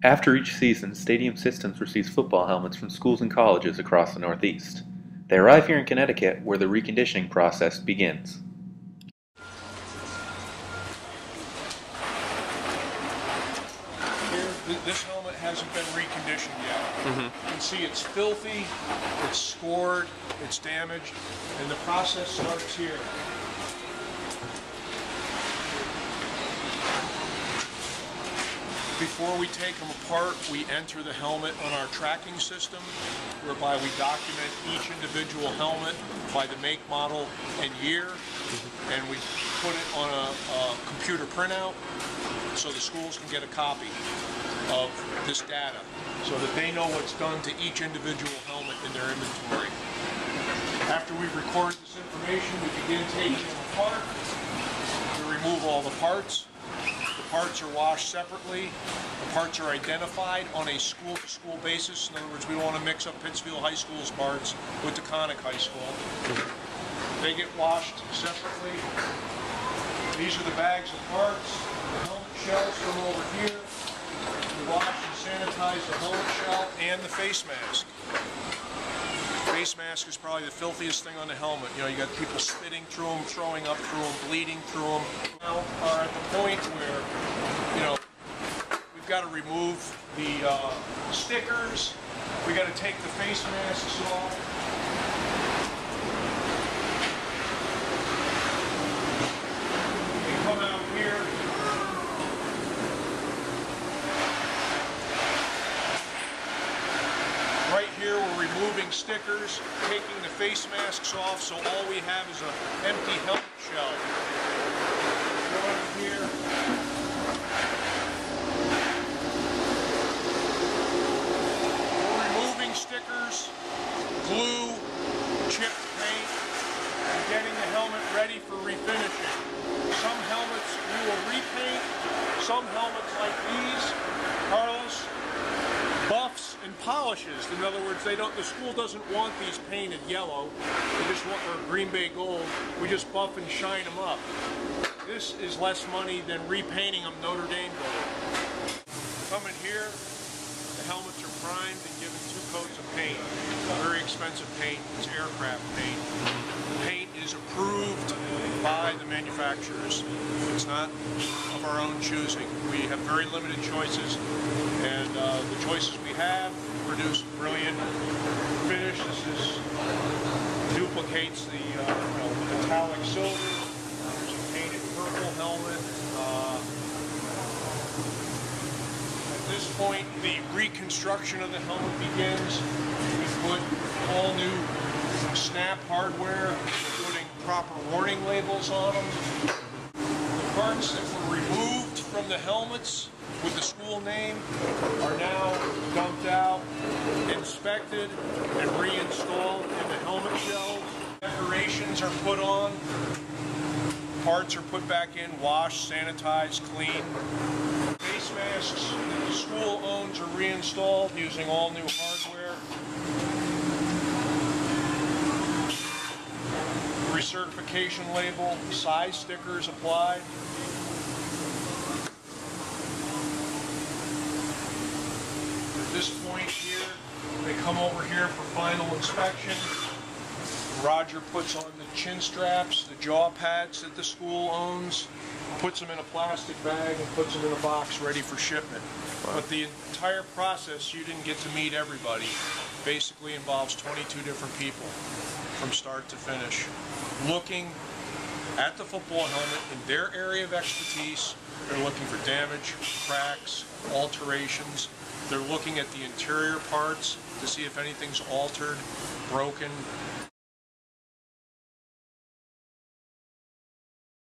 After each season, Stadium Systems receives football helmets from schools and colleges across the Northeast. They arrive here in Connecticut, where the reconditioning process begins. This helmet hasn't been reconditioned yet. You can see it's filthy, it's scored, it's damaged, and the process starts here. Before we take them apart, we enter the helmet on our tracking system, whereby we document each individual helmet by the make, model, and year, and we put it on a computer printout so the schools can get a copy of this data so that they know what's done to each individual helmet in their inventory. After we record this information, we begin taking them apart. We remove all the parts. The parts are washed separately. The parts are identified on a school-to-school basis. In other words, we don't want to mix up Pittsfield High School's parts with Taconic High School. They get washed separately. These are the bags of parts. The helmet shells come over here. We wash and sanitize the helmet shell and the face mask. The face mask is probably the filthiest thing on the helmet. You know, you got people spitting through them, throwing up through them, bleeding through them. Now are at the point where, you know, we've got to remove the stickers. We got to take the face masks off. We come out here. Right here we're removing stickers, taking the face masks off, so all we have is an empty helmet shell. Go over here. We're removing stickers, glue, chipped paint, and getting the helmet ready for refinishing. Some helmets we will repaint, some helmets like these, Carlos, buffs and polishes. In other words, the school doesn't want these painted yellow. They just want their Green Bay gold. We just buff and shine them up. This is less money than repainting them Notre Dame gold. Come in here, the helmets are primed and given 2 coats of paint. Very expensive paint. It's aircraft paint. The paint is approved by the manufacturers. It's not of our own choosing. We have very limited choices, and the choices we have produce brilliant finish. This duplicates the metallic silver. There's a painted purple helmet. At this point, the reconstruction of the helmet begins. We put all new snap hardware, putting proper warning labels on them. The parts that were removed from the helmets with the school name are now dumped out, inspected, and reinstalled in the helmet shells. Decorations are put on. Parts are put back in, washed, sanitized, cleaned. Face masks that the school owns are reinstalled using all new hardware. Recertification label, size stickers applied. At this point here, they come over here for final inspection. Roger puts on the chin straps, the jaw pads that the school owns, puts them in a plastic bag and puts them in a box ready for shipment. But the entire process, you didn't get to meet everybody, basically involves 22 different people from start to finish, looking at the football helmet in their area of expertise. They're looking for damage, cracks, alterations. They're looking at the interior parts to see if anything's altered, broken.